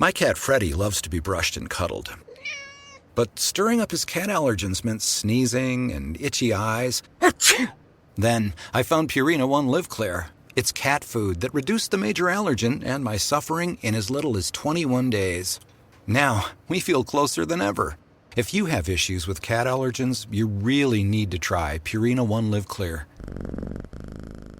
My cat Freddie loves to be brushed and cuddled. But stirring up his cat allergens meant sneezing and itchy eyes. Then I found Purina One Live Clear. It's cat food that reduced the major allergen and my suffering in as little as 21 days. Now, we feel closer than ever. If you have issues with cat allergens, you really need to try Purina One Live Clear.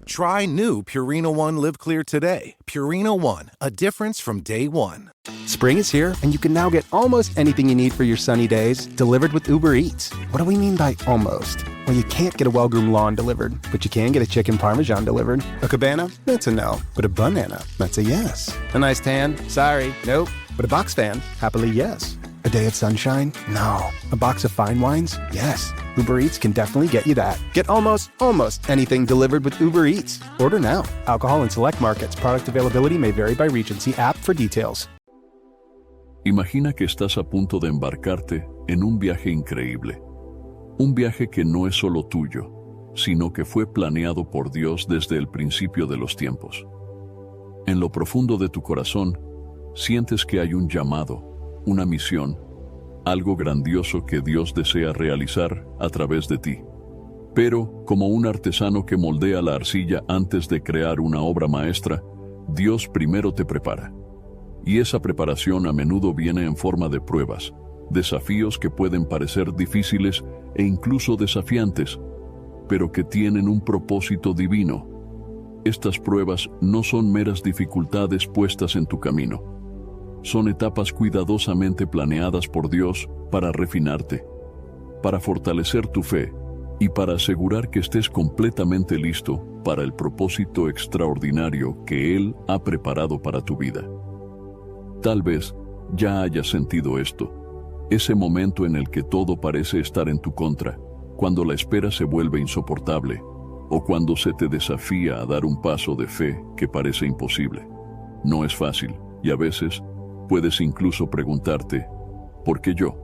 Try new Purina One Live Clear today. Purina One, a difference from day one. Spring is here, and you can now get almost anything you need for your sunny days delivered with Uber Eats. What do we mean by almost? Well, you can't get a well-groomed lawn delivered, but you can get a chicken parmesan delivered. A cabana? That's a no. But a banana? That's a yes. A nice tan? Sorry, nope. But a box fan? Happily, yes. A day of sunshine? No. A box of fine wines? Yes. Uber Eats can definitely get you that. Get almost anything delivered with Uber Eats. Order now. Alcohol in select markets. Product availability may vary by region. See app for details. Imagina que estás a punto de embarcarte en un viaje increíble. Un viaje que no es solo tuyo, sino que fue planeado por Dios desde el principio de los tiempos. En lo profundo de tu corazón, sientes que hay un llamado, una misión, algo grandioso que Dios desea realizar a través de ti. Pero, como un artesano que moldea la arcilla antes de crear una obra maestra, Dios primero te prepara. Y esa preparación a menudo viene en forma de pruebas, desafíos que pueden parecer difíciles e incluso desafiantes, pero que tienen un propósito divino. Estas pruebas no son meras dificultades puestas en tu camino. Son etapas cuidadosamente planeadas por Dios para refinarte, para fortalecer tu fe y para asegurar que estés completamente listo para el propósito extraordinario que Él ha preparado para tu vida. Tal vez ya hayas sentido esto, ese momento en el que todo parece estar en tu contra, cuando la espera se vuelve insoportable, o cuando se te desafía a dar un paso de fe que parece imposible. No es fácil, y a veces puedes incluso preguntarte, ¿por qué yo?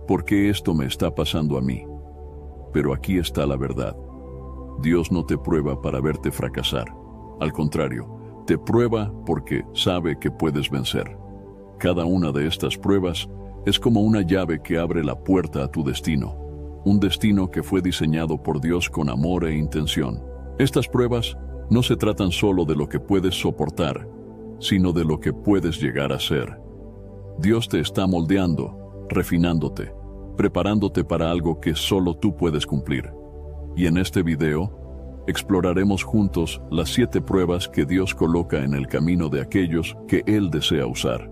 ¿Por qué esto me está pasando a mí? Pero aquí está la verdad. Dios no te prueba para verte fracasar. Al contrario, te prueba porque sabe que puedes vencer. Cada una de estas pruebas es como una llave que abre la puerta a tu destino, un destino que fue diseñado por Dios con amor e intención. Estas pruebas no se tratan solo de lo que puedes soportar, sino de lo que puedes llegar a ser. Dios te está moldeando, refinándote, preparándote para algo que solo tú puedes cumplir. Y en este video, exploraremos juntos las 7 pruebas que Dios coloca en el camino de aquellos que Él desea usar.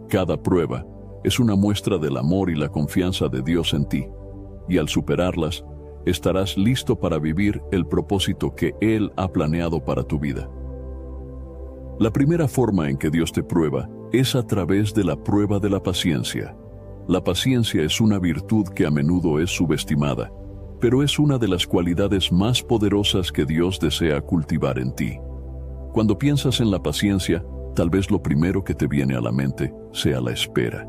Cada prueba es una muestra del amor y la confianza de Dios en ti, y al superarlas, estarás listo para vivir el propósito que Él ha planeado para tu vida. La primera forma en que Dios te prueba es a través de la prueba de la paciencia. La paciencia es una virtud que a menudo es subestimada, pero es una de las cualidades más poderosas que Dios desea cultivar en ti. Cuando piensas en la paciencia, tal vez lo primero que te viene a la mente sea la espera.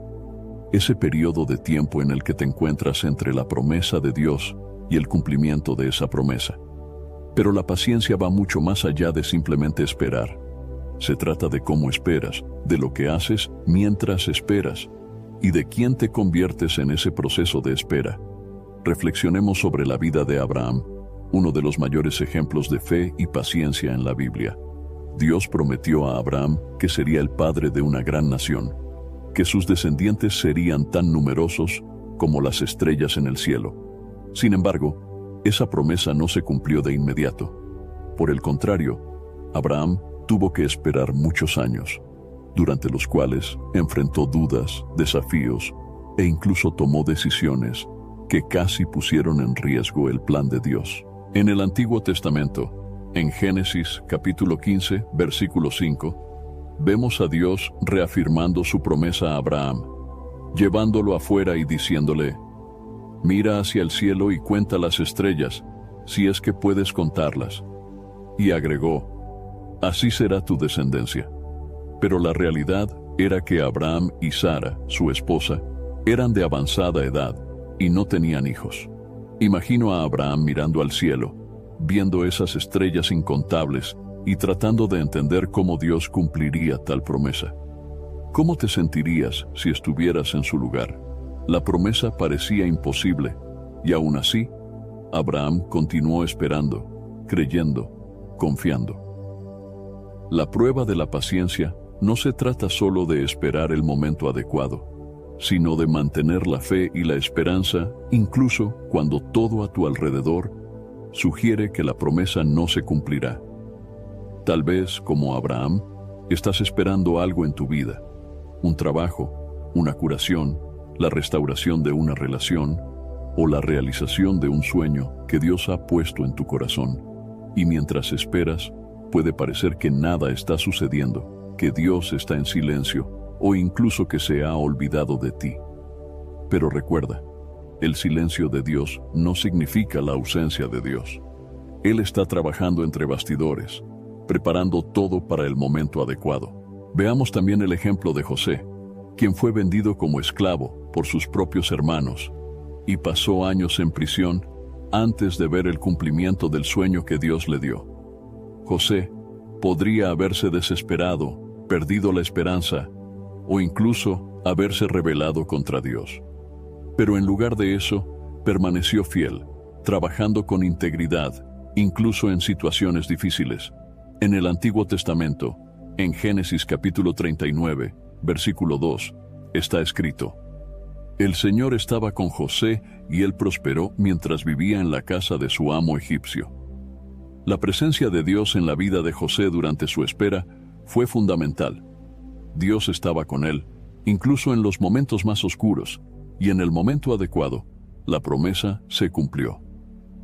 Ese periodo de tiempo en el que te encuentras entre la promesa de Dios y el cumplimiento de esa promesa. Pero la paciencia va mucho más allá de simplemente esperar. Se trata de cómo esperas, de lo que haces mientras esperas, y de quién te conviertes en ese proceso de espera. Reflexionemos sobre la vida de Abraham, uno de los mayores ejemplos de fe y paciencia en la Biblia. Dios prometió a Abraham que sería el padre de una gran nación, que sus descendientes serían tan numerosos como las estrellas en el cielo. Sin embargo, esa promesa no se cumplió de inmediato. Por el contrario, Abraham tuvo que esperar muchos años, durante los cuales enfrentó dudas, desafíos e incluso tomó decisiones que casi pusieron en riesgo el plan de Dios. En el Antiguo Testamento, en Génesis capítulo 15, versículo 5, vemos a Dios reafirmando su promesa a Abraham, llevándolo afuera y diciéndole: «Mira hacia el cielo y cuenta las estrellas, si es que puedes contarlas». Y agregó: «Así será tu descendencia». Pero la realidad era que Abraham y Sara, su esposa, eran de avanzada edad y no tenían hijos. Imagino a Abraham mirando al cielo, viendo esas estrellas incontables y tratando de entender cómo Dios cumpliría tal promesa. ¿Cómo te sentirías si estuvieras en su lugar? La promesa parecía imposible, y aún así, Abraham continuó esperando, creyendo, confiando. La prueba de la paciencia no se trata solo de esperar el momento adecuado, sino de mantener la fe y la esperanza incluso cuando todo a tu alrededor sugiere que la promesa no se cumplirá. Tal vez, como Abraham, estás esperando algo en tu vida, un trabajo, una curación, la restauración de una relación o la realización de un sueño que Dios ha puesto en tu corazón. Y mientras esperas, puede parecer que nada está sucediendo, que Dios está en silencio o incluso que se ha olvidado de ti. Pero recuerda, el silencio de Dios no significa la ausencia de Dios. Él está trabajando entre bastidores, preparando todo para el momento adecuado. Veamos también el ejemplo de José, quien fue vendido como esclavo por sus propios hermanos y pasó años en prisión antes de ver el cumplimiento del sueño que Dios le dio. José podría haberse desesperado, perdido la esperanza o incluso haberse rebelado contra Dios. Pero en lugar de eso, permaneció fiel, trabajando con integridad, incluso en situaciones difíciles. En el Antiguo Testamento, en Génesis capítulo 39, versículo 2, está escrito: El Señor estaba con José y él prosperó mientras vivía en la casa de su amo egipcio. La presencia de Dios en la vida de José durante su espera fue fundamental. Dios estaba con él, incluso en los momentos más oscuros, y en el momento adecuado, la promesa se cumplió.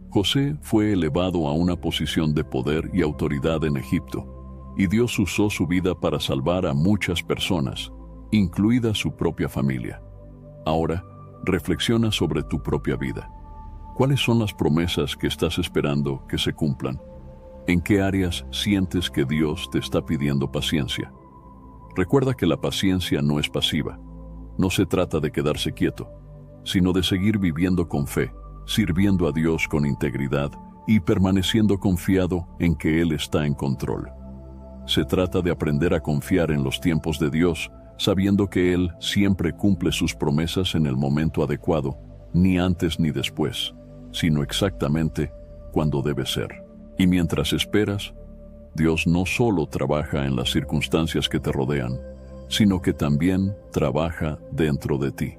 José fue elevado a una posición de poder y autoridad en Egipto, y Dios usó su vida para salvar a muchas personas, incluida su propia familia. Ahora, reflexiona sobre tu propia vida. ¿Cuáles son las promesas que estás esperando que se cumplan? ¿En qué áreas sientes que Dios te está pidiendo paciencia? Recuerda que la paciencia no es pasiva. No se trata de quedarse quieto, sino de seguir viviendo con fe, sirviendo a Dios con integridad y permaneciendo confiado en que Él está en control. Se trata de aprender a confiar en los tiempos de Dios, sabiendo que Él siempre cumple sus promesas en el momento adecuado, ni antes ni después, sino exactamente cuando debe ser. Y mientras esperas, Dios no solo trabaja en las circunstancias que te rodean, sino que también trabaja dentro de ti.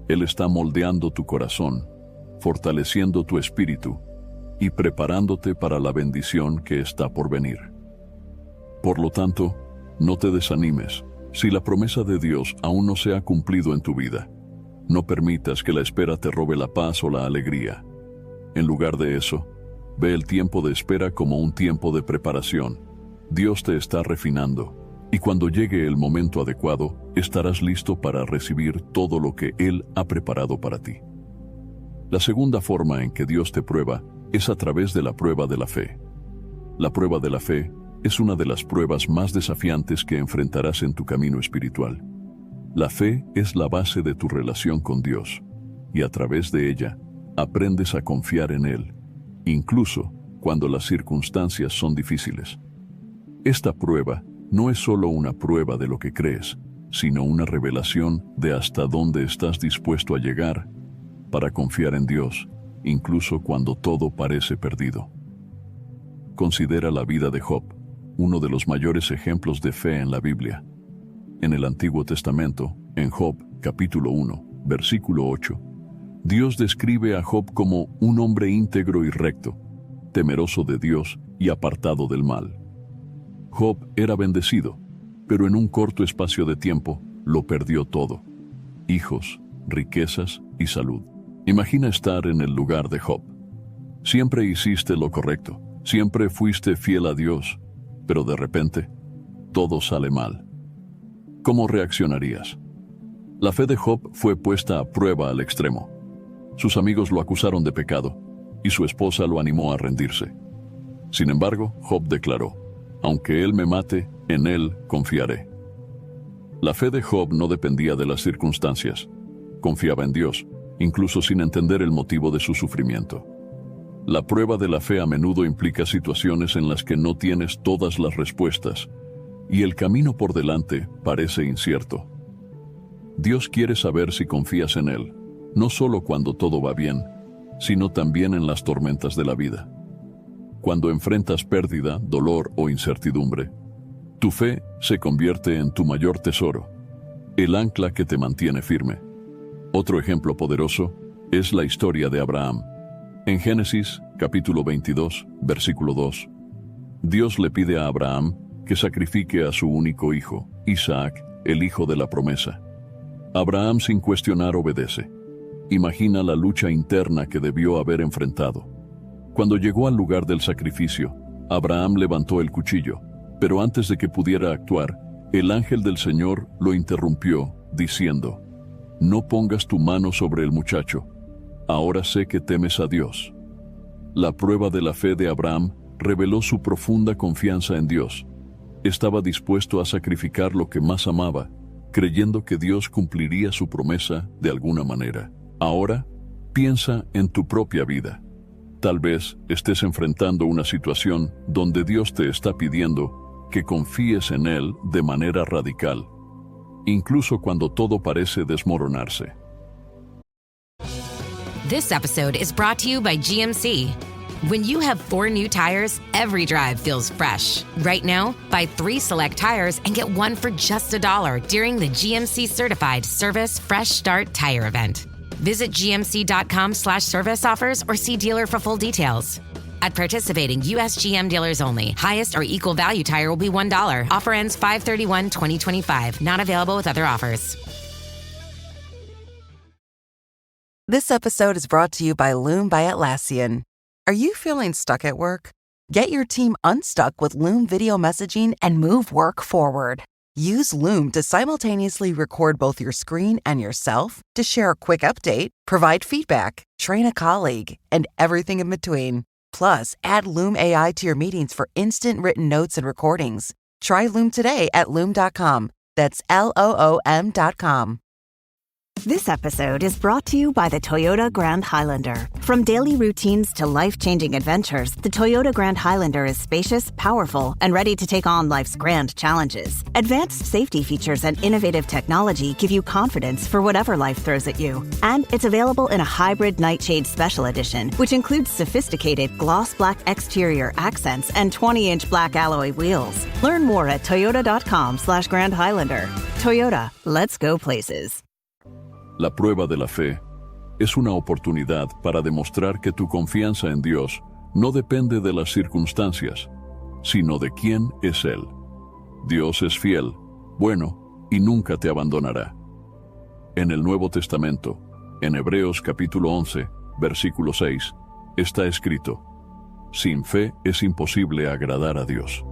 Él está moldeando tu corazón, fortaleciendo tu espíritu y preparándote para la bendición que está por venir. Por lo tanto, no te desanimes si la promesa de Dios aún no se ha cumplido en tu vida. No permitas que la espera te robe la paz o la alegría. En lugar de eso, ve el tiempo de espera como un tiempo de preparación. Dios te está refinando, y cuando llegue el momento adecuado, estarás listo para recibir todo lo que Él ha preparado para ti. La segunda forma en que Dios te prueba es a través de la prueba de la fe. La prueba de la fe es una de las pruebas más desafiantes que enfrentarás en tu camino espiritual. La fe es la base de tu relación con Dios, y a través de ella, aprendes a confiar en Él, incluso cuando las circunstancias son difíciles. Esta prueba no es solo una prueba de lo que crees, sino una revelación de hasta dónde estás dispuesto a llegar para confiar en Dios, incluso cuando todo parece perdido. Considera la vida de Job, uno de los mayores ejemplos de fe en la Biblia. En el Antiguo Testamento, en Job, capítulo 1, versículo 8, Dios describe a Job como un hombre íntegro y recto, temeroso de Dios y apartado del mal. Job era bendecido, pero en un corto espacio de tiempo lo perdió todo: hijos, riquezas y salud. Imagina estar en el lugar de Job. Siempre hiciste lo correcto, siempre fuiste fiel a Dios, pero de repente, todo sale mal. ¿Cómo reaccionarías? La fe de Job fue puesta a prueba al extremo. Sus amigos lo acusaron de pecado, y su esposa lo animó a rendirse. Sin embargo, Job declaró: aunque él me mate, en él confiaré. La fe de Job no dependía de las circunstancias. Confiaba en Dios, incluso sin entender el motivo de su sufrimiento. La prueba de la fe a menudo implica situaciones en las que no tienes todas las respuestas, y el camino por delante parece incierto. Dios quiere saber si confías en Él, no solo cuando todo va bien, sino también en las tormentas de la vida. Cuando enfrentas pérdida, dolor o incertidumbre, tu fe se convierte en tu mayor tesoro, el ancla que te mantiene firme. Otro ejemplo poderoso es la historia de Abraham. En Génesis, capítulo 22, versículo 2, Dios le pide a Abraham que sacrifique a su único hijo, Isaac, el hijo de la promesa. Abraham, sin cuestionar, obedece. Imagina la lucha interna que debió haber enfrentado. Cuando llegó al lugar del sacrificio, Abraham levantó el cuchillo, pero antes de que pudiera actuar, el ángel del Señor lo interrumpió, diciendo: «No pongas tu mano sobre el muchacho. Ahora sé que temes a Dios». La prueba de la fe de Abraham reveló su profunda confianza en Dios. Estaba dispuesto a sacrificar lo que más amaba, creyendo que Dios cumpliría su promesa de alguna manera. Ahora, piensa en tu propia vida. Tal vez estés enfrentando una situación donde Dios te está pidiendo que confíes en Él de manera radical, incluso cuando todo parece desmoronarse. This episode is brought to you by GMC. When you have 4 new tires, every drive feels fresh. Right now, buy 3 select tires and get 1 for just $1 during the GMC Certified Service Fresh Start Tire Event. Visit gmc.com/service offers or see dealer for full details. At participating U.S. GM dealers only. Highest or equal value tire will be $1. Offer ends 5/31/2025. Not available with other offers. This episode is brought to you by Loom by Atlassian. Are you feeling stuck at work? Get your team unstuck with Loom video messaging and move work forward. Use Loom to simultaneously record both your screen and yourself, to share a quick update, provide feedback, train a colleague, and everything in between. Plus, add Loom AI to your meetings for instant written notes and recordings. Try Loom today at Loom.com. That's LOOM.com. This episode is brought to you by the Toyota Grand Highlander. From daily routines to life-changing adventures, the Toyota Grand Highlander is spacious, powerful, and ready to take on life's grand challenges. Advanced safety features and innovative technology give you confidence for whatever life throws at you. And it's available in a hybrid Nightshade Special Edition, which includes sophisticated gloss black exterior accents and 20-inch black alloy wheels. Learn more at toyota.com/Grand Highlander. Toyota, let's go places. La prueba de la fe es una oportunidad para demostrar que tu confianza en Dios no depende de las circunstancias, sino de quién es Él. Dios es fiel, bueno, y nunca te abandonará. En el Nuevo Testamento, en Hebreos capítulo 11, versículo 6, está escrito: «Sin fe es imposible agradar a Dios».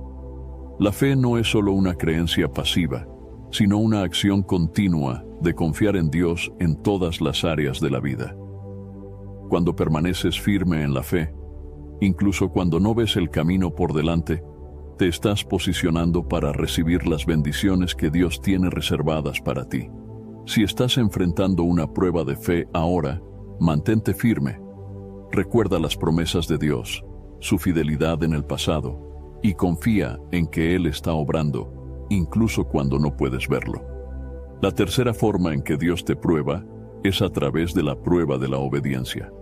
La fe no es solo una creencia pasiva, sino una acción continua de confiar en Dios en todas las áreas de la vida. Cuando permaneces firme en la fe, incluso cuando no ves el camino por delante, te estás posicionando para recibir las bendiciones que Dios tiene reservadas para ti. Si estás enfrentando una prueba de fe ahora, mantente firme. Recuerda las promesas de Dios, su fidelidad en el pasado, y confía en que Él está obrando, incluso cuando no puedes verlo. La tercera forma en que Dios te prueba es a través de la prueba de la obediencia.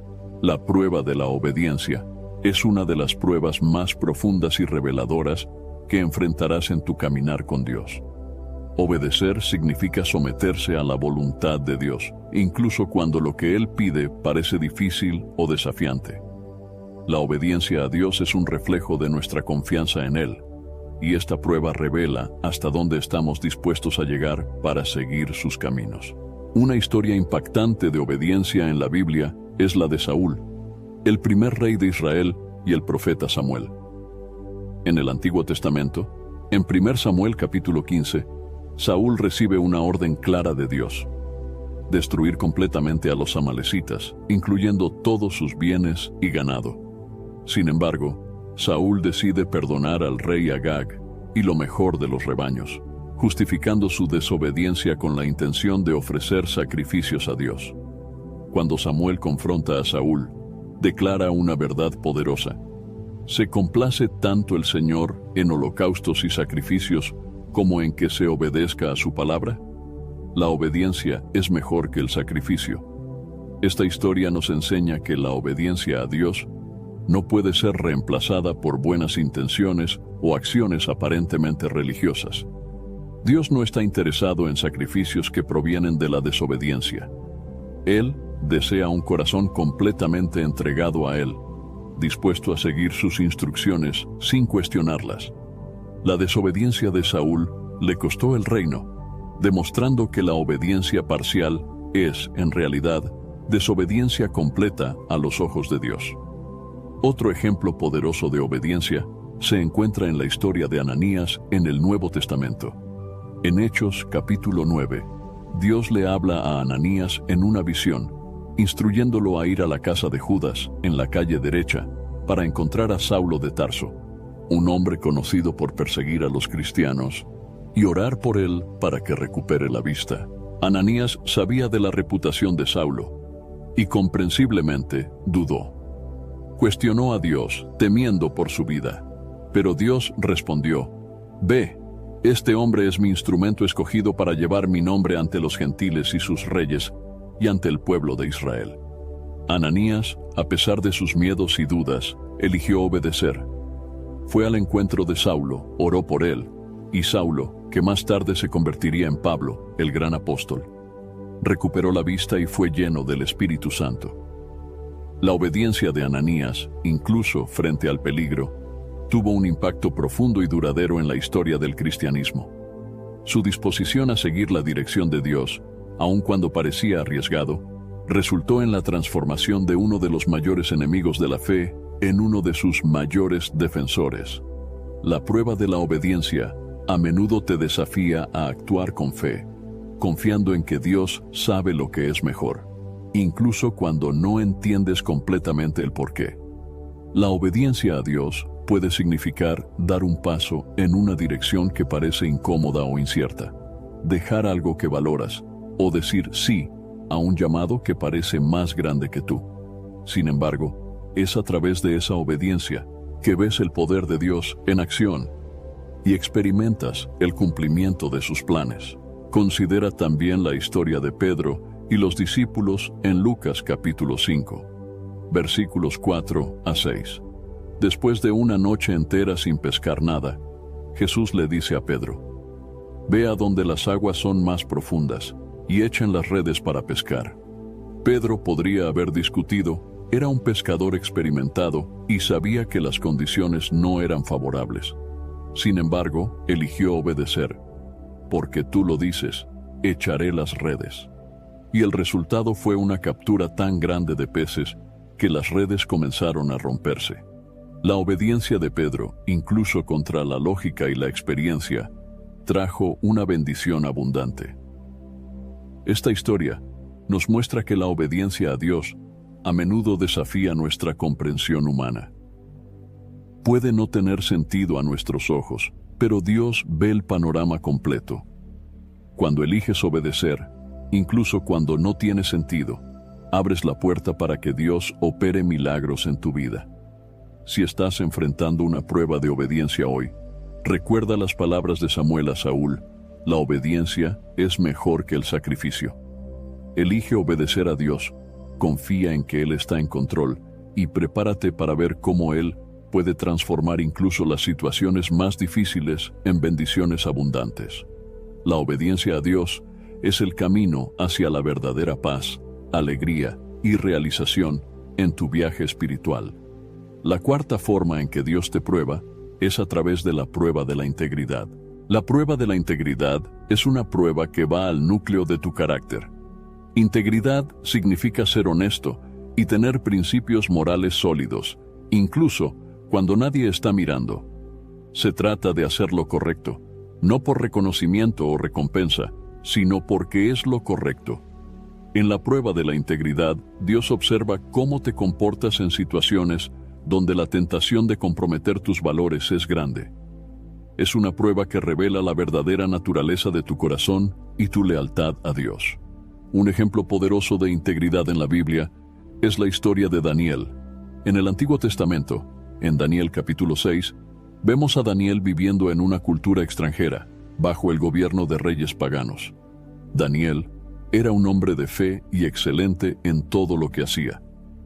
La prueba de la obediencia es una de las pruebas más profundas y reveladoras que enfrentarás en tu caminar con Dios. Obedecer significa someterse a la voluntad de Dios, incluso cuando lo que Él pide parece difícil o desafiante. La obediencia a Dios es un reflejo de nuestra confianza en Él, y esta prueba revela hasta dónde estamos dispuestos a llegar para seguir sus caminos. Una historia impactante de obediencia en la Biblia es la de Saúl, el primer rey de Israel y el profeta Samuel. En el Antiguo Testamento, en 1 Samuel capítulo 15, Saúl recibe una orden clara de Dios: destruir completamente a los amalecitas, incluyendo todos sus bienes y ganado. Sin embargo, Saúl decide perdonar al rey Agag y lo mejor de los rebaños, justificando su desobediencia con la intención de ofrecer sacrificios a Dios. Cuando Samuel confronta a Saúl, declara una verdad poderosa: ¿se complace tanto el Señor en holocaustos y sacrificios como en que se obedezca a su palabra? La obediencia es mejor que el sacrificio. Esta historia nos enseña que la obediencia a Dios no puede ser reemplazada por buenas intenciones o acciones aparentemente religiosas. Dios no está interesado en sacrificios que provienen de la desobediencia. Él desea un corazón completamente entregado a Él, dispuesto a seguir sus instrucciones sin cuestionarlas. La desobediencia de Saúl le costó el reino, demostrando que la obediencia parcial es, en realidad, desobediencia completa a los ojos de Dios. Otro ejemplo poderoso de obediencia se encuentra en la historia de Ananías en el Nuevo Testamento. En Hechos capítulo 9, Dios le habla a Ananías en una visión, instruyéndolo a ir a la casa de Judas, en la calle derecha, para encontrar a Saulo de Tarso, un hombre conocido por perseguir a los cristianos, y orar por él para que recupere la vista. Ananías sabía de la reputación de Saulo, y comprensiblemente dudó. Cuestionó a Dios, temiendo por su vida, pero Dios respondió: «Ve, este hombre es mi instrumento escogido para llevar mi nombre ante los gentiles y sus reyes, y ante el pueblo de Israel». Ananías, a pesar de sus miedos y dudas, eligió obedecer. Fue al encuentro de Saulo, oró por él, y Saulo, que más tarde se convertiría en Pablo, el gran apóstol, recuperó la vista y fue lleno del Espíritu Santo. La obediencia de Ananías, incluso frente al peligro, tuvo un impacto profundo y duradero en la historia del cristianismo. Su disposición a seguir la dirección de Dios, aun cuando parecía arriesgado, resultó en la transformación de uno de los mayores enemigos de la fe en uno de sus mayores defensores. La prueba de la obediencia a menudo te desafía a actuar con fe, confiando en que Dios sabe lo que es mejor, incluso cuando no entiendes completamente el porqué. La obediencia a Dios puede significar dar un paso en una dirección que parece incómoda o incierta, dejar algo que valoras, o decir sí a un llamado que parece más grande que tú. Sin embargo, es a través de esa obediencia que ves el poder de Dios en acción y experimentas el cumplimiento de sus planes. Considera también la historia de Pedro y los discípulos en Lucas capítulo 5, versículos 4 a 6. Después de una noche entera sin pescar nada, Jesús le dice a Pedro: «Ve a donde las aguas son más profundas y echen las redes para pescar». Pedro podría haber discutido, era un pescador experimentado y sabía que las condiciones no eran favorables. Sin embargo, eligió obedecer. «Porque tú lo dices, echaré las redes». Y el resultado fue una captura tan grande de peces que las redes comenzaron a romperse. La obediencia de Pedro, incluso contra la lógica y la experiencia, trajo una bendición abundante. Esta historia nos muestra que la obediencia a Dios a menudo desafía nuestra comprensión humana. Puede no tener sentido a nuestros ojos, pero Dios ve el panorama completo. Cuando eliges obedecer, incluso cuando no tiene sentido, abres la puerta para que Dios opere milagros en tu vida. Si estás enfrentando una prueba de obediencia hoy, recuerda las palabras de Samuel a Saúl: la obediencia es mejor que el sacrificio. Elige obedecer a Dios, confía en que Él está en control y prepárate para ver cómo Él puede transformar incluso las situaciones más difíciles en bendiciones abundantes. La obediencia a Dios es el camino hacia la verdadera paz, alegría y realización en tu viaje espiritual. La cuarta forma en que Dios te prueba es a través de la prueba de la integridad. La prueba de la integridad es una prueba que va al núcleo de tu carácter. Integridad significa ser honesto y tener principios morales sólidos, incluso cuando nadie está mirando. Se trata de hacer lo correcto, no por reconocimiento o recompensa, sino porque es lo correcto. En la prueba de la integridad, Dios observa cómo te comportas en situaciones donde la tentación de comprometer tus valores es grande. Es una prueba que revela la verdadera naturaleza de tu corazón y tu lealtad a Dios. Un ejemplo poderoso de integridad en la Biblia es la historia de Daniel. En el Antiguo Testamento, en Daniel capítulo 6, vemos a Daniel viviendo en una cultura extranjera, bajo el gobierno de reyes paganos. Daniel era un hombre de fe y excelente en todo lo que hacía,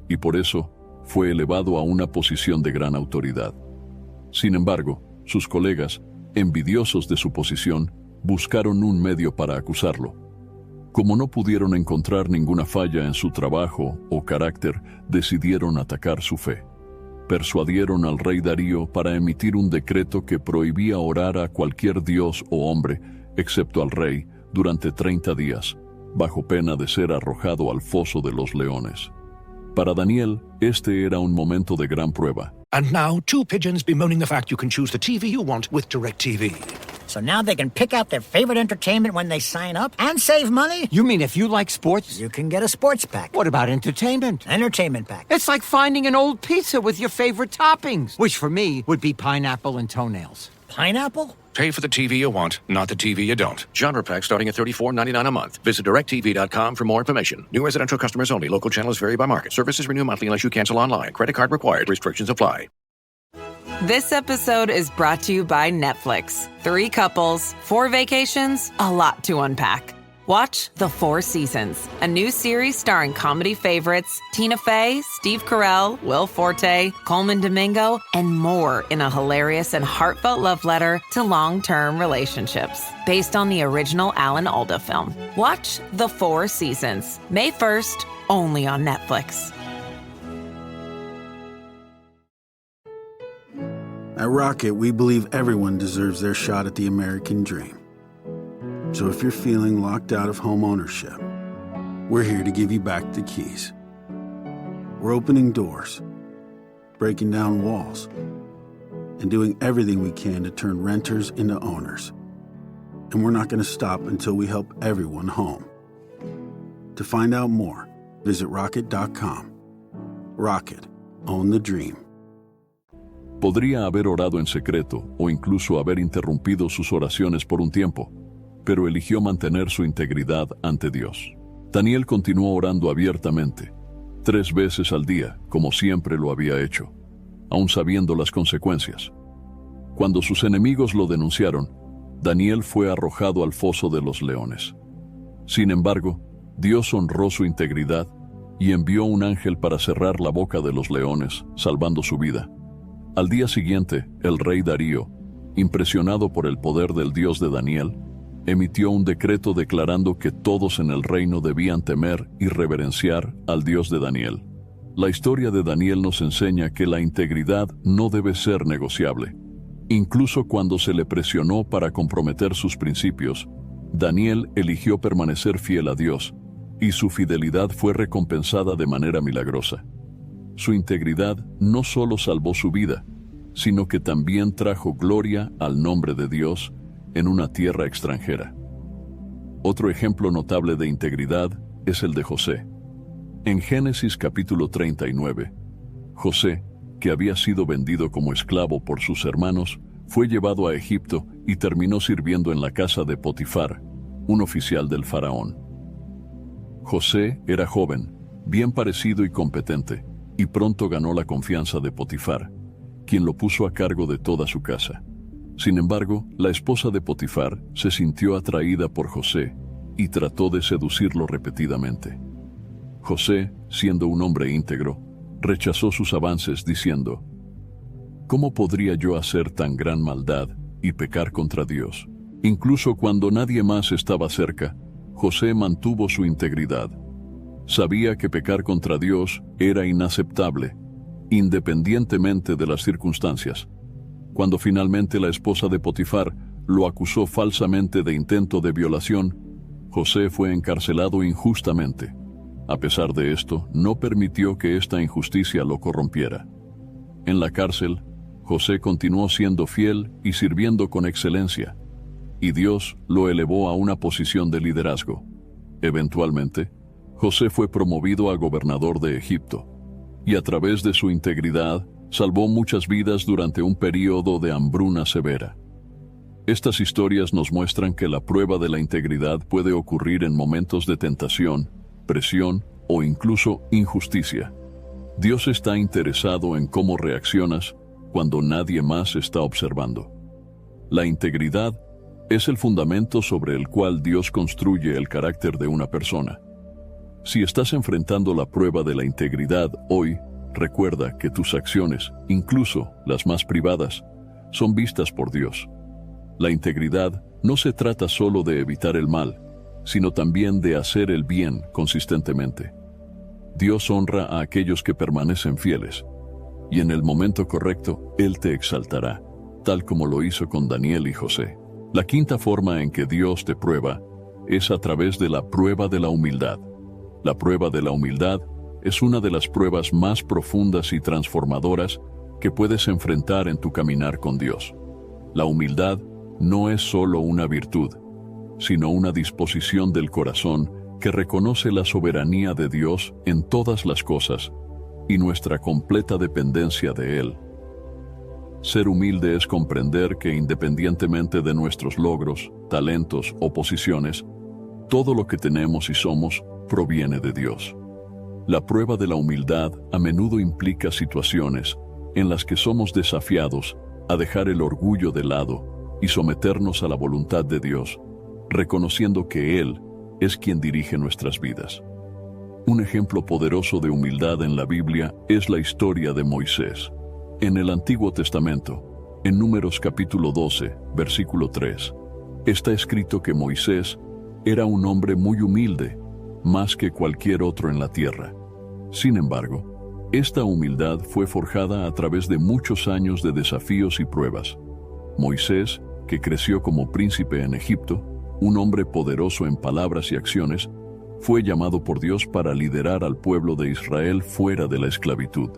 y por eso fue elevado a una posición de gran autoridad. Sin embargo, sus colegas, envidiosos de su posición, buscaron un medio para acusarlo. Como no pudieron encontrar ninguna falla en su trabajo o carácter, decidieron atacar su fe. Persuadieron al rey Darío para emitir un decreto que prohibía orar a cualquier dios o hombre, excepto al rey, durante 30 días, bajo pena de ser arrojado al foso de los leones. Para Daniel, este era un momento de gran prueba. And now, two pigeons bemoaning the fact you can choose the TV you want with DirecTV. So now they can pick out their favorite entertainment when they sign up and save money? You mean if you like sports? You can get a sports pack. What about entertainment? Entertainment pack. It's like finding an old pizza with your favorite toppings, which for me would be pineapple and toenails. Pineapple? Pay for the TV you want, not the TV you don't. Genre pack starting at $34.99 a month. Visit DirecTV.com for more information. New residential customers only. Local channels vary by market. Services renew monthly unless you cancel online. Credit card required. Restrictions apply. This episode is brought to you by Netflix. 3 couples, 4 vacations, a lot to unpack. Watch The 4 Seasons, a new series starring comedy favorites Tina Fey, Steve Carell, Will Forte, Coleman Domingo, and more in a hilarious and heartfelt love letter to long-term relationships. Based on the original Alan Alda film. Watch The 4 Seasons, May 1st, only on Netflix. At Rocket, we believe everyone deserves their shot at the American dream. So if you're feeling locked out of home ownership, we're here to give you back the keys. We're opening doors, breaking down walls, and doing everything we can to turn renters into owners. And we're not going to stop until we help everyone home. To find out more, visit Rocket.com. Rocket, own the dream. Podría haber orado en secreto o incluso haber interrumpido sus oraciones por un tiempo, pero eligió mantener su integridad ante Dios. Daniel continuó orando abiertamente, 3 veces al día, como siempre lo había hecho, aun sabiendo las consecuencias. Cuando sus enemigos lo denunciaron, Daniel fue arrojado al foso de los leones. Sin embargo, Dios honró su integridad y envió un ángel para cerrar la boca de los leones, salvando su vida. Al día siguiente, el rey Darío, impresionado por el poder del Dios de Daniel, emitió un decreto declarando que todos en el reino debían temer y reverenciar al Dios de Daniel. La historia de Daniel nos enseña que la integridad no debe ser negociable. Incluso cuando se le presionó para comprometer sus principios, Daniel eligió permanecer fiel a Dios, y su fidelidad fue recompensada de manera milagrosa. Su integridad no solo salvó su vida, sino que también trajo gloria al nombre de Dios en una tierra extranjera. Otro ejemplo notable de integridad es el de José. En Génesis capítulo 39, José, que había sido vendido como esclavo por sus hermanos, fue llevado a Egipto y terminó sirviendo en la casa de Potifar, un oficial del faraón. José era joven, bien parecido y competente, y pronto ganó la confianza de Potifar, quien lo puso a cargo de toda su casa. Sin embargo, la esposa de Potifar se sintió atraída por José y trató de seducirlo repetidamente. José, siendo un hombre íntegro, rechazó sus avances diciendo: ¿Cómo podría yo hacer tan gran maldad y pecar contra Dios? Incluso cuando nadie más estaba cerca, José mantuvo su integridad. Sabía que pecar contra Dios era inaceptable, independientemente de las circunstancias. Cuando finalmente la esposa de Potifar lo acusó falsamente de intento de violación, José fue encarcelado injustamente. A pesar de esto, no permitió que esta injusticia lo corrompiera. En la cárcel, José continuó siendo fiel y sirviendo con excelencia, y Dios lo elevó a una posición de liderazgo. Eventualmente, José fue promovido a gobernador de Egipto, y a través de su integridad salvó muchas vidas durante un período de hambruna severa. Estas historias nos muestran que la prueba de la integridad puede ocurrir en momentos de tentación, presión o incluso injusticia. Dios está interesado en cómo reaccionas cuando nadie más está observando. La integridad Es el fundamento sobre el cual Dios construye el carácter de una persona. Si estás enfrentando la prueba de la integridad hoy, recuerda que tus acciones, incluso las más privadas, son vistas por Dios. La integridad no se trata solo de evitar el mal, sino también de hacer el bien consistentemente. Dios honra a aquellos que permanecen fieles, y en el momento correcto, Él te exaltará, tal como lo hizo con Daniel y José. La quinta forma en que Dios te prueba es a través de la prueba de la humildad. La prueba de la humildad es una de las pruebas más profundas y transformadoras que puedes enfrentar en tu caminar con Dios. La humildad no es solo una virtud, sino una disposición del corazón que reconoce la soberanía de Dios en todas las cosas y nuestra completa dependencia de Él. Ser humilde es comprender que independientemente de nuestros logros, talentos o posiciones, todo lo que tenemos y somos proviene de Dios. La prueba de la humildad a menudo implica situaciones en las que somos desafiados a dejar el orgullo de lado y someternos a la voluntad de Dios, reconociendo que Él es quien dirige nuestras vidas. Un ejemplo poderoso de humildad en la Biblia es la historia de Moisés. En el Antiguo Testamento, en Números capítulo 12, versículo 3, está escrito que Moisés era un hombre muy humilde, más que cualquier otro en la tierra. Sin embargo, esta humildad fue forjada a través de muchos años de desafíos y pruebas. Moisés, que creció como príncipe en Egipto, un hombre poderoso en palabras y acciones, fue llamado por Dios para liderar al pueblo de Israel fuera de la esclavitud.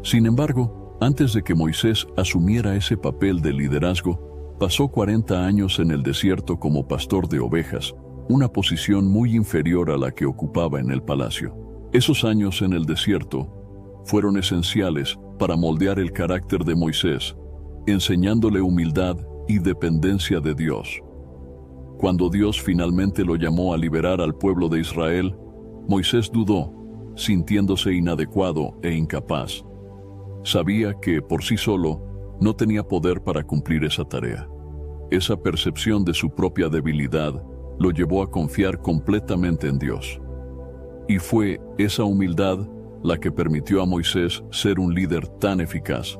Sin embargo, antes de que Moisés asumiera ese papel de liderazgo, pasó 40 años en el desierto como pastor de ovejas, una posición muy inferior a la que ocupaba en el palacio. Esos años en el desierto fueron esenciales para moldear el carácter de Moisés, enseñándole humildad y dependencia de Dios. Cuando Dios finalmente lo llamó a liberar al pueblo de Israel, Moisés dudó, sintiéndose inadecuado e incapaz. Sabía que, por sí solo, no tenía poder para cumplir esa tarea. Esa percepción de su propia debilidad lo llevó a confiar completamente en Dios. Y fue esa humildad la que permitió a Moisés ser un líder tan eficaz,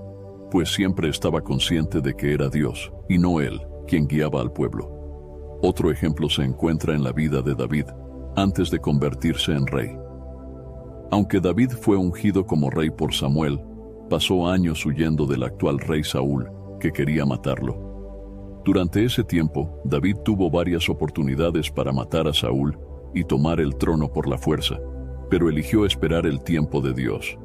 pues siempre estaba consciente de que era Dios, y no él, quien guiaba al pueblo. Otro ejemplo se encuentra en la vida de David, antes de convertirse en rey. Aunque David fue ungido como rey por Samuel, pasó años huyendo del actual rey Saúl, que quería matarlo. Durante ese tiempo, David tuvo varias oportunidades para matar a Saúl y tomar el trono por la fuerza, pero eligió esperar el tiempo de Dios.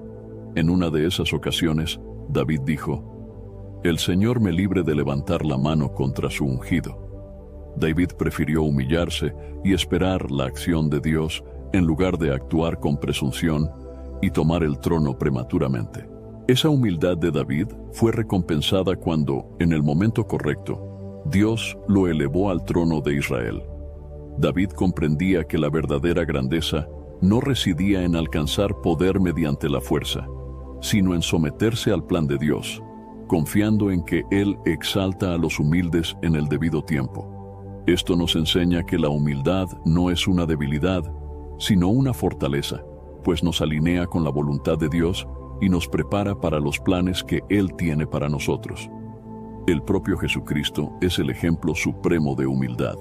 En una de esas ocasiones, David dijo: «El Señor me libre de levantar la mano contra su ungido». David prefirió humillarse y esperar la acción de Dios en lugar de actuar con presunción y tomar el trono prematuramente. Esa humildad de David fue recompensada cuando, en el momento correcto, Dios lo elevó al trono de Israel. David comprendía que la verdadera grandeza no residía en alcanzar poder mediante la fuerza, sino en someterse al plan de Dios, confiando en que Él exalta a los humildes en el debido tiempo. Esto nos enseña que la humildad no es una debilidad, sino una fortaleza, pues nos alinea con la voluntad de Dios y nos prepara para los planes que Él tiene para nosotros. El propio Jesucristo es el ejemplo supremo de humildad.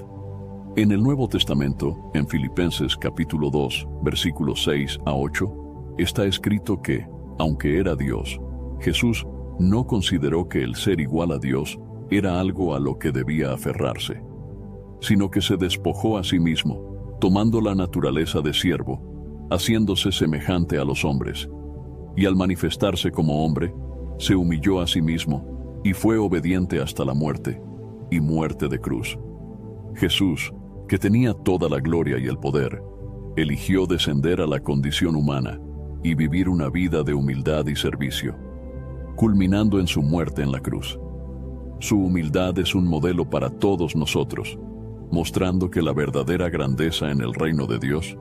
En el Nuevo Testamento, en Filipenses capítulo 2, versículos 6 a 8, está escrito que, aunque era Dios, Jesús no consideró que el ser igual a Dios era algo a lo que debía aferrarse, sino que se despojó a sí mismo, tomando la naturaleza de siervo, haciéndose semejante a los hombres, y al manifestarse como hombre, se humilló a sí mismo y fue obediente hasta la muerte, y muerte de cruz. Jesús, que tenía toda la gloria y el poder, eligió descender a la condición humana y vivir una vida de humildad y servicio, culminando en su muerte en la cruz. Su humildad es un modelo para todos nosotros, mostrando que la verdadera grandeza en el reino de Dios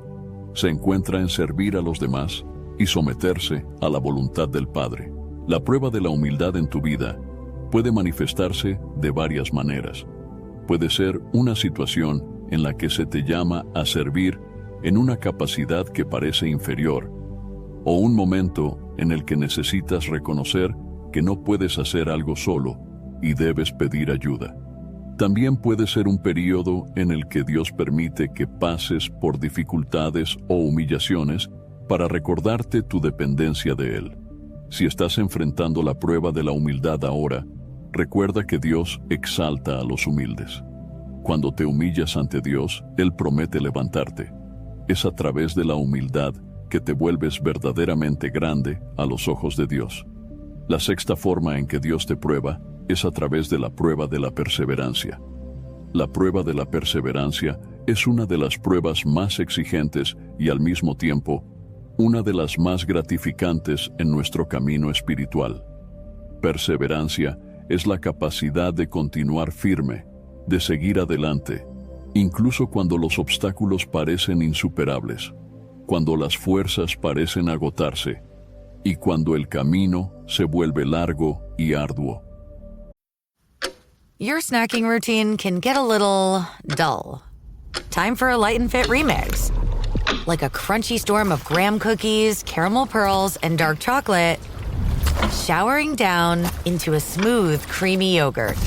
se encuentra en servir a los demás y someterse a la voluntad del Padre. La prueba de la humildad en tu vida puede manifestarse de varias maneras. Puede ser una situación en la que se te llama a servir en una capacidad que parece inferior, o un momento en el que necesitas reconocer que no puedes hacer algo solo y debes pedir ayuda. También puede ser un periodo en el que Dios permite que pases por dificultades o humillaciones para recordarte tu dependencia de Él. Si estás enfrentando la prueba de la humildad ahora, recuerda que Dios exalta a los humildes. Cuando te humillas ante Dios, Él promete levantarte. Es a través de la humildad que te vuelves verdaderamente grande a los ojos de Dios. La sexta forma en que Dios te prueba es a través de la prueba de la perseverancia. La prueba de la perseverancia es una de las pruebas más exigentes y al mismo tiempo una de las más gratificantes en nuestro camino espiritual. Perseverancia es la capacidad de continuar firme, de seguir adelante, incluso cuando los obstáculos parecen insuperables, cuando las fuerzas parecen agotarse y cuando el camino se vuelve largo y arduo. Your snacking routine can get a little dull. Time for a Light and Fit remix. Like a crunchy storm of graham cookies, caramel pearls, and dark chocolate, showering down into a smooth, creamy yogurt.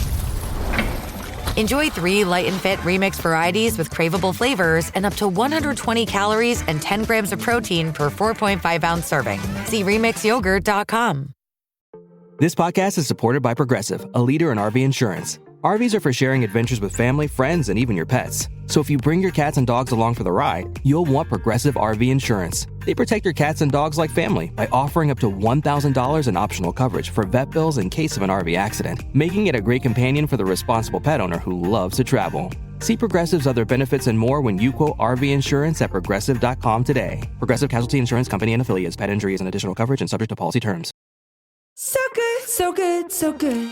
Enjoy 3 Light and Fit remix varieties with craveable flavors and up to 120 calories and 10 grams of protein per 4.5-ounce serving. See remixyogurt.com. This podcast is supported by Progressive, a leader in RV insurance. RVs are for sharing adventures with family, friends, and even your pets. So if you bring your cats and dogs along for the ride, you'll want Progressive RV insurance. They protect your cats and dogs like family by offering up to $1,000 in optional coverage for vet bills in case of an RV accident, making it a great companion for the responsible pet owner who loves to travel. See Progressive's other benefits and more when you quote RV insurance at Progressive.com today. Progressive Casualty Insurance Company and Affiliates. Pet injury is an additional coverage and subject to policy terms. So good, so good, so good.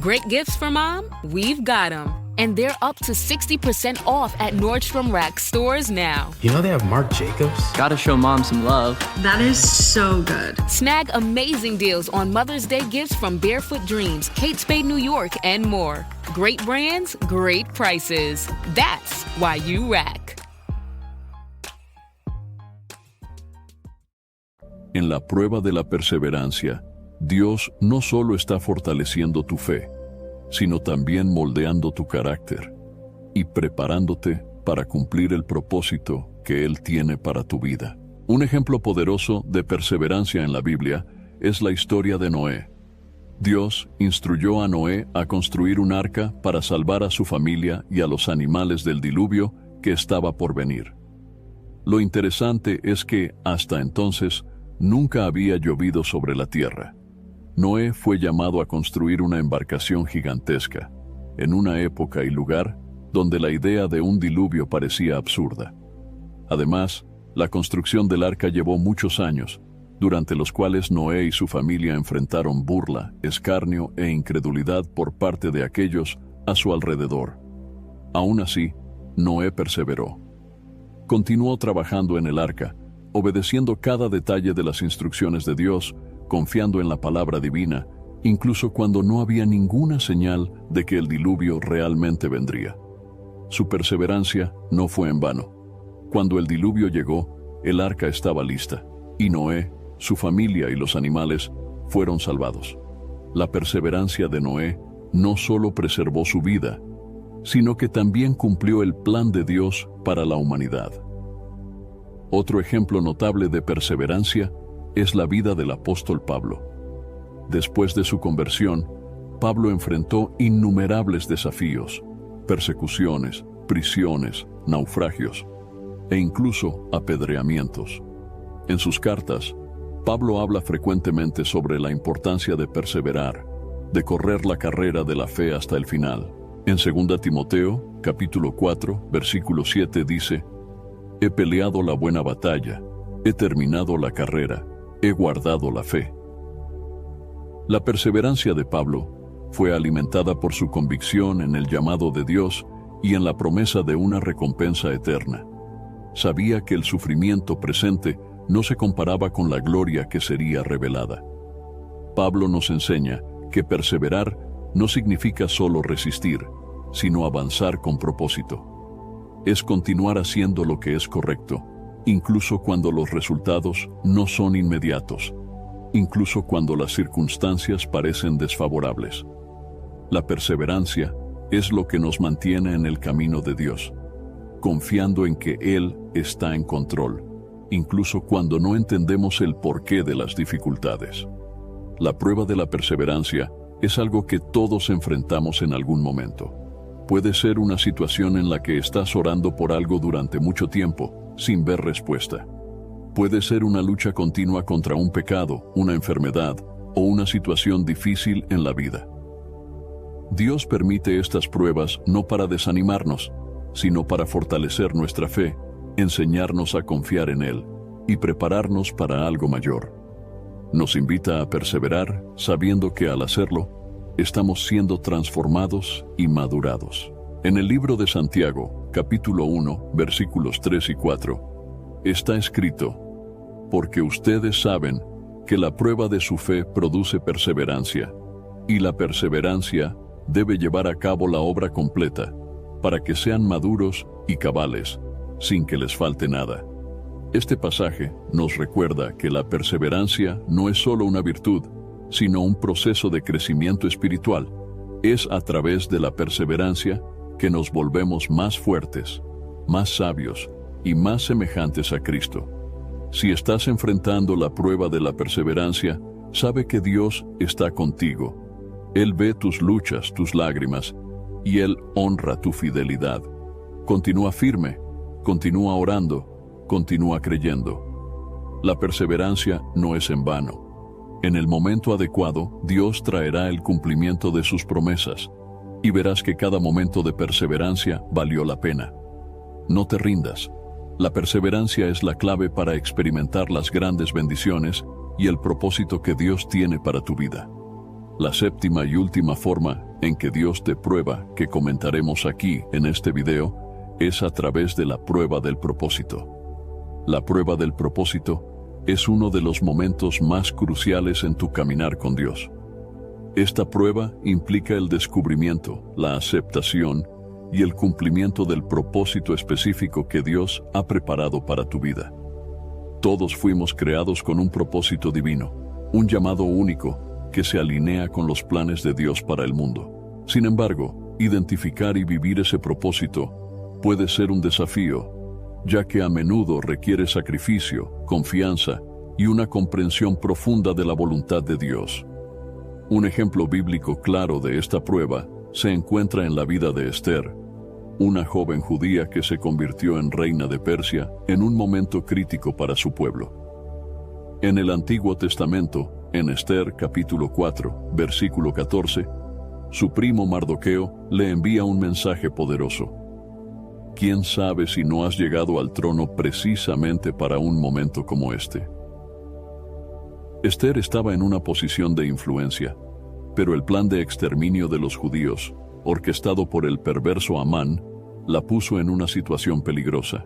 Great gifts for mom? We've got them. And they're up to 60% off at Nordstrom Rack stores now. You know they have Marc Jacobs? Gotta show mom some love. That is so good. Snag amazing deals on Mother's Day gifts from Barefoot Dreams, Kate Spade New York, and more. Great brands, great prices. That's why you rack. En la prueba de la perseverancia, Dios no solo está fortaleciendo tu fe, sino también moldeando tu carácter y preparándote para cumplir el propósito que Él tiene para tu vida. Un ejemplo poderoso de perseverancia en la Biblia es la historia de Noé. Dios instruyó a Noé a construir un arca para salvar a su familia y a los animales del diluvio que estaba por venir. Lo interesante es que, hasta entonces, nunca había llovido sobre la tierra. Noé fue llamado a construir una embarcación gigantesca, en una época y lugar donde la idea de un diluvio parecía absurda. Además, la construcción del arca llevó muchos años, durante los cuales Noé y su familia enfrentaron burla, escarnio e incredulidad por parte de aquellos a su alrededor. Aún así, Noé perseveró. Continuó trabajando en el arca, obedeciendo cada detalle de las instrucciones de Dios, confiando en la palabra divina, incluso cuando no había ninguna señal de que el diluvio realmente vendría. Su perseverancia no fue en vano. Cuando el diluvio llegó, el arca estaba lista, y Noé, su familia y los animales fueron salvados. La perseverancia de Noé no solo preservó su vida, sino que también cumplió el plan de Dios para la humanidad. Otro ejemplo notable de perseverancia es la vida del apóstol Pablo. Después de su conversión, Pablo enfrentó innumerables desafíos, persecuciones, prisiones, naufragios e incluso apedreamientos. En sus cartas, Pablo habla frecuentemente sobre la importancia de perseverar, de correr la carrera de la fe hasta el final. En 2 Timoteo, capítulo 4, versículo 7 dice: «He peleado la buena batalla, he terminado la carrera, he guardado la fe». La perseverancia de Pablo fue alimentada por su convicción en el llamado de Dios y en la promesa de una recompensa eterna. Sabía que el sufrimiento presente no se comparaba con la gloria que sería revelada. Pablo nos enseña que perseverar no significa solo resistir, sino avanzar con propósito. Es continuar haciendo lo que es correcto, incluso cuando los resultados no son inmediatos, incluso cuando las circunstancias parecen desfavorables. La perseverancia es lo que nos mantiene en el camino de Dios, confiando en que Él está en control, incluso cuando no entendemos el porqué de las dificultades. La prueba de la perseverancia es algo que todos enfrentamos en algún momento. Puede ser una situación en la que estás orando por algo durante mucho tiempo, sin ver respuesta. Puede ser una lucha continua contra un pecado, una enfermedad o una situación difícil en la vida. Dios permite estas pruebas no para desanimarnos, sino para fortalecer nuestra fe, enseñarnos a confiar en Él y prepararnos para algo mayor. Nos invita a perseverar sabiendo que al hacerlo, estamos siendo transformados y madurados. En el libro de Santiago, capítulo 1, versículos 3 y 4, está escrito: porque ustedes saben que la prueba de su fe produce perseverancia, y la perseverancia debe llevar a cabo la obra completa, para que sean maduros y cabales, sin que les falte nada. Este pasaje nos recuerda que la perseverancia no es solo una virtud, sino un proceso de crecimiento espiritual. Es a través de la perseverancia que nos volvemos más fuertes, más sabios y más semejantes a Cristo. Si estás enfrentando la prueba de la perseverancia, sabe que Dios está contigo. Él ve tus luchas, tus lágrimas, y Él honra tu fidelidad. Continúa firme, continúa orando, continúa creyendo. La perseverancia no es en vano. En el momento adecuado, Dios traerá el cumplimiento de sus promesas, y verás que cada momento de perseverancia valió la pena. No te rindas. La perseverancia es la clave para experimentar las grandes bendiciones y el propósito que Dios tiene para tu vida. La séptima y última forma en que Dios te prueba, que comentaremos aquí en este video, es a través de la prueba del propósito. La prueba del propósito es uno de los momentos más cruciales en tu caminar con Dios. Esta prueba implica el descubrimiento, la aceptación y el cumplimiento del propósito específico que Dios ha preparado para tu vida. Todos fuimos creados con un propósito divino, un llamado único que se alinea con los planes de Dios para el mundo. Sin embargo, identificar y vivir ese propósito puede ser un desafío, ya que a menudo requiere sacrificio, confianza y una comprensión profunda de la voluntad de Dios. Un ejemplo bíblico claro de esta prueba se encuentra en la vida de Esther, una joven judía que se convirtió en reina de Persia en un momento crítico para su pueblo. En el Antiguo Testamento, en Esther capítulo 4, versículo 14, su primo Mardoqueo le envía un mensaje poderoso. ¿Quién sabe si no has llegado al trono precisamente para un momento como este? Esther estaba en una posición de influencia, pero el plan de exterminio de los judíos, orquestado por el perverso Amán, la puso en una situación peligrosa.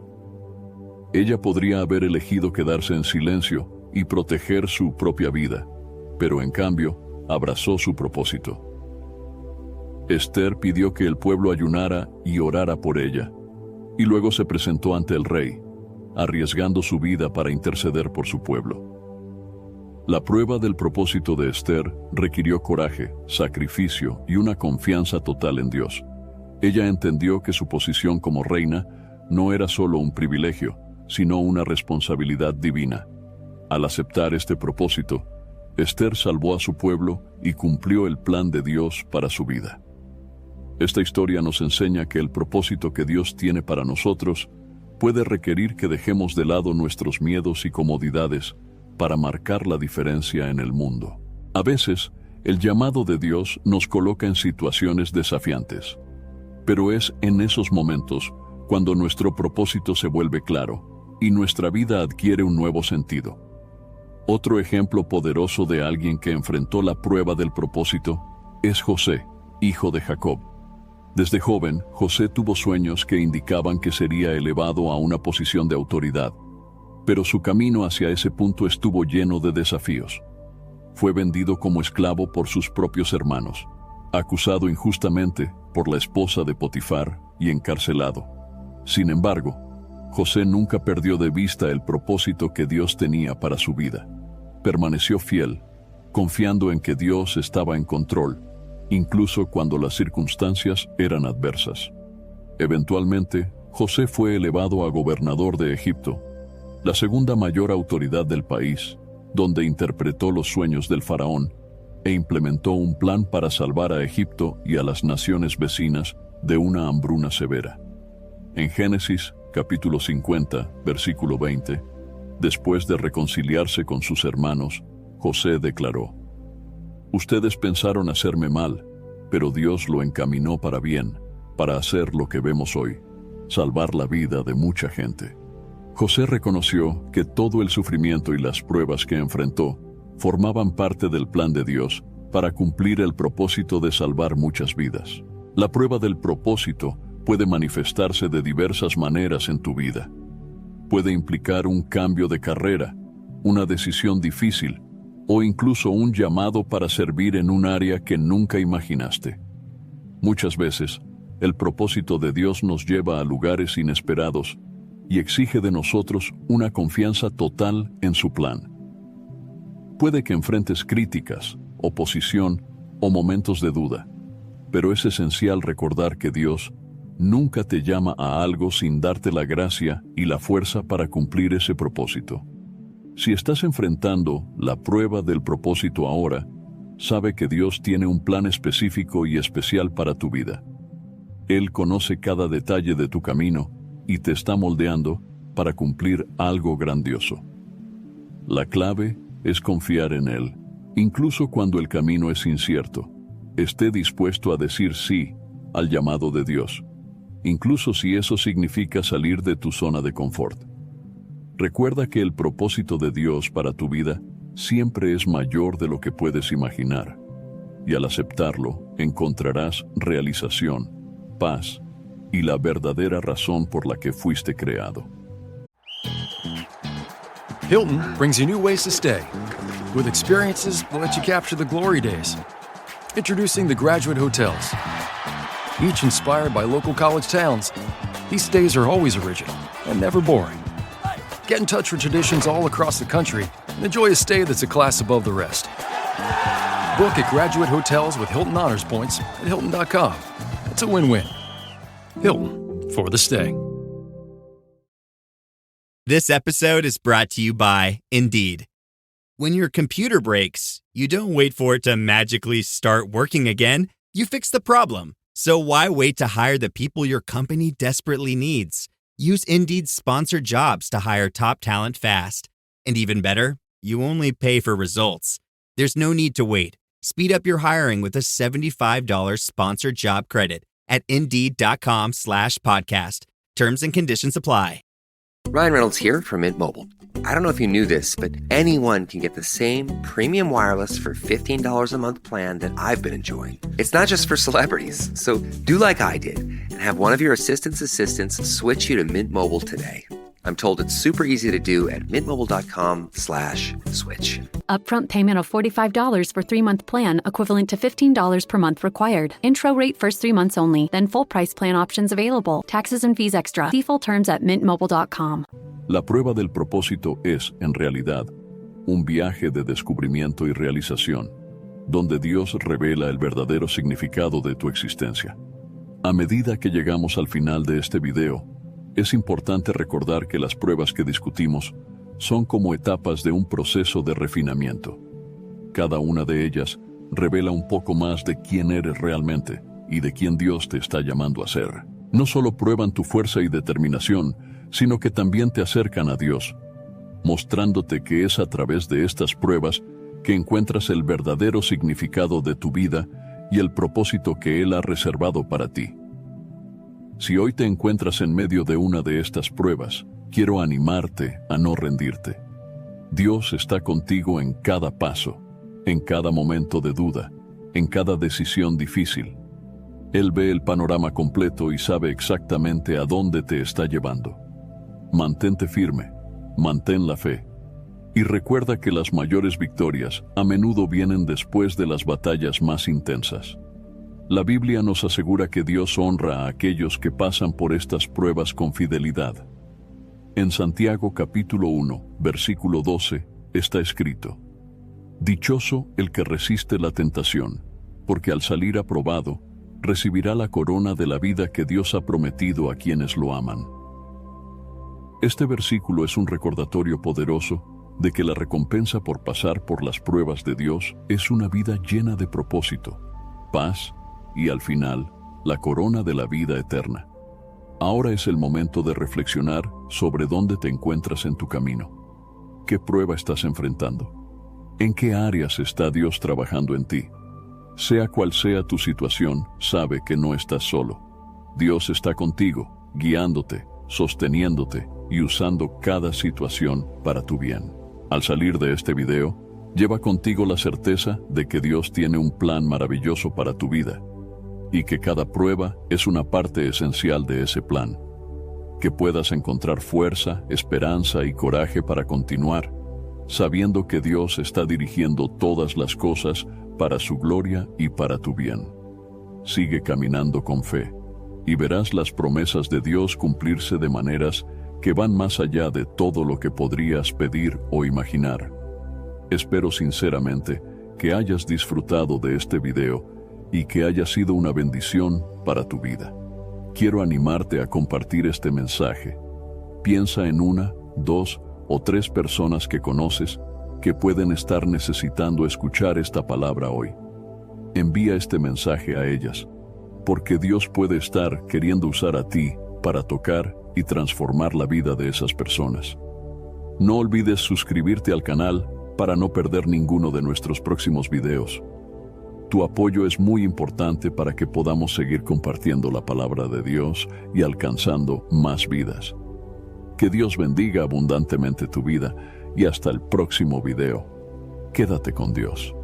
Ella podría haber elegido quedarse en silencio y proteger su propia vida, pero en cambio abrazó su propósito. Esther pidió que el pueblo ayunara y orara por ella, y luego se presentó ante el rey, arriesgando su vida para interceder por su pueblo. La prueba del propósito de Esther requirió coraje, sacrificio y una confianza total en Dios. Ella entendió que su posición como reina no era solo un privilegio, sino una responsabilidad divina. Al aceptar este propósito, Esther salvó a su pueblo y cumplió el plan de Dios para su vida. Esta historia nos enseña que el propósito que Dios tiene para nosotros puede requerir que dejemos de lado nuestros miedos y comodidades para marcar la diferencia en el mundo. A veces, el llamado de Dios nos coloca en situaciones desafiantes, pero es en esos momentos cuando nuestro propósito se vuelve claro y nuestra vida adquiere un nuevo sentido. Otro ejemplo poderoso de alguien que enfrentó la prueba del propósito es José, hijo de Jacob. Desde joven, José tuvo sueños que indicaban que sería elevado a una posición de autoridad, pero su camino hacia ese punto estuvo lleno de desafíos. Fue vendido como esclavo por sus propios hermanos. acusado injustamente por la esposa de Potifar y encarcelado. Sin embargo, José nunca perdió de vista el propósito que Dios tenía para su vida. Permaneció fiel, confiando en que Dios estaba en control, incluso cuando las circunstancias eran adversas. Eventualmente, José fue elevado a gobernador de Egipto, la segunda mayor autoridad del país, donde interpretó los sueños del faraón e implementó un plan para salvar a Egipto y a las naciones vecinas de una hambruna severa. En Génesis, capítulo 50, versículo 20, después de reconciliarse con sus hermanos, José declaró: «Ustedes pensaron hacerme mal, pero Dios lo encaminó para bien, para hacer lo que vemos hoy, salvar la vida de mucha gente». José reconoció que todo el sufrimiento y las pruebas que enfrentó formaban parte del plan de Dios para cumplir el propósito de salvar muchas vidas. La prueba del propósito puede manifestarse de diversas maneras en tu vida. Puede implicar un cambio de carrera, una decisión difícil o incluso un llamado para servir en un área que nunca imaginaste. Muchas veces, el propósito de Dios nos lleva a lugares inesperados y exige de nosotros una confianza total en su plan. Puede que enfrentes críticas, oposición o momentos de duda, pero es esencial recordar que Dios nunca te llama a algo sin darte la gracia y la fuerza para cumplir ese propósito. Si estás enfrentando la prueba del propósito ahora, sabe que Dios tiene un plan específico y especial para tu vida. Él conoce cada detalle de tu camino y te está moldeando para cumplir algo grandioso. La clave es confiar en Él, incluso cuando el camino es incierto. Esté dispuesto a decir sí al llamado de Dios, incluso si eso significa salir de tu zona de confort. Recuerda que el propósito de Dios para tu vida siempre es mayor de lo que puedes imaginar, y al aceptarlo encontrarás realización, paz y la verdadera razón por la que fuiste creado. Hilton brings you new ways to stay, with experiences that let you capture the glory days. Introducing the Graduate Hotels. Each inspired by local college towns, these stays are always original and never boring. Get in touch with traditions all across the country and enjoy a stay that's a class above the rest. Book at Graduate Hotels with Hilton Honors Points at Hilton.com. It's a win-win. Hilton, for the stay. This episode is brought to you by Indeed. When your computer breaks, you don't wait for it to magically start working again. You fix the problem. So why wait to hire the people your company desperately needs? Use Indeed's sponsored jobs to hire top talent fast. And even better, you only pay for results. There's no need to wait. Speed up your hiring with a $75 sponsored job credit at Indeed.com/podcast. Terms and conditions apply. Ryan Reynolds here from Mint Mobile. I don't know if you knew this, but anyone can get the same premium wireless for $15 a month plan that I've been enjoying. It's not just for celebrities. So do like I did and have one of your assistant's assistants switch you to Mint Mobile today. I'm told it's super easy to do at mintmobile.com/switch. Upfront payment of $45 for 3-month plan, equivalent to $15 per month required. Intro rate first 3 months only, then full price plan options available. Taxes and fees extra. See full terms at mintmobile.com. La prueba del propósito es, en realidad, un viaje de descubrimiento y realización, donde Dios revela el verdadero significado de tu existencia. A medida que llegamos al final de este video, es importante recordar que las pruebas que discutimos son como etapas de un proceso de refinamiento. Cada una de ellas revela un poco más de quién eres realmente y de quién Dios te está llamando a ser. No solo prueban tu fuerza y determinación, sino que también te acercan a Dios, mostrándote que es a través de estas pruebas que encuentras el verdadero significado de tu vida y el propósito que Él ha reservado para ti. Si hoy te encuentras en medio de una de estas pruebas, quiero animarte a no rendirte. Dios está contigo en cada paso, en cada momento de duda, en cada decisión difícil. Él ve el panorama completo y sabe exactamente a dónde te está llevando. Mantente firme, mantén la fe, y recuerda que las mayores victorias a menudo vienen después de las batallas más intensas. La Biblia nos asegura que Dios honra a aquellos que pasan por estas pruebas con fidelidad. En Santiago capítulo 1, versículo 12, está escrito: Dichoso el que resiste la tentación, porque al salir aprobado, recibirá la corona de la vida que Dios ha prometido a quienes lo aman. Este versículo es un recordatorio poderoso de que la recompensa por pasar por las pruebas de Dios es una vida llena de propósito, paz y, al final, la corona de la vida eterna. Ahora es el momento de reflexionar sobre dónde te encuentras en tu camino. ¿Qué prueba estás enfrentando? ¿En qué áreas está Dios trabajando en ti? Sea cual sea tu situación, sabe que no estás solo. Dios está contigo, guiándote, sosteniéndote y usando cada situación para tu bien. Al salir de este video, lleva contigo la certeza de que Dios tiene un plan maravilloso para tu vida y que cada prueba es una parte esencial de ese plan. Que puedas encontrar fuerza, esperanza y coraje para continuar, sabiendo que Dios está dirigiendo todas las cosas para su gloria y para tu bien. Sigue caminando con fe y verás las promesas de Dios cumplirse de maneras que van más allá de todo lo que podrías pedir o imaginar. Espero sinceramente que hayas disfrutado de este video y que haya sido una bendición para tu vida. Quiero animarte a compartir este mensaje. Piensa en 1, 2 o 3 personas que conoces que pueden estar necesitando escuchar esta palabra hoy. Envía este mensaje a ellas, porque Dios puede estar queriendo usar a ti para tocar y transformar la vida de esas personas. No olvides suscribirte al canal para no perder ninguno de nuestros próximos videos. Tu apoyo es muy importante para que podamos seguir compartiendo la palabra de Dios y alcanzando más vidas. Que Dios bendiga abundantemente tu vida y hasta el próximo video. Quédate con Dios.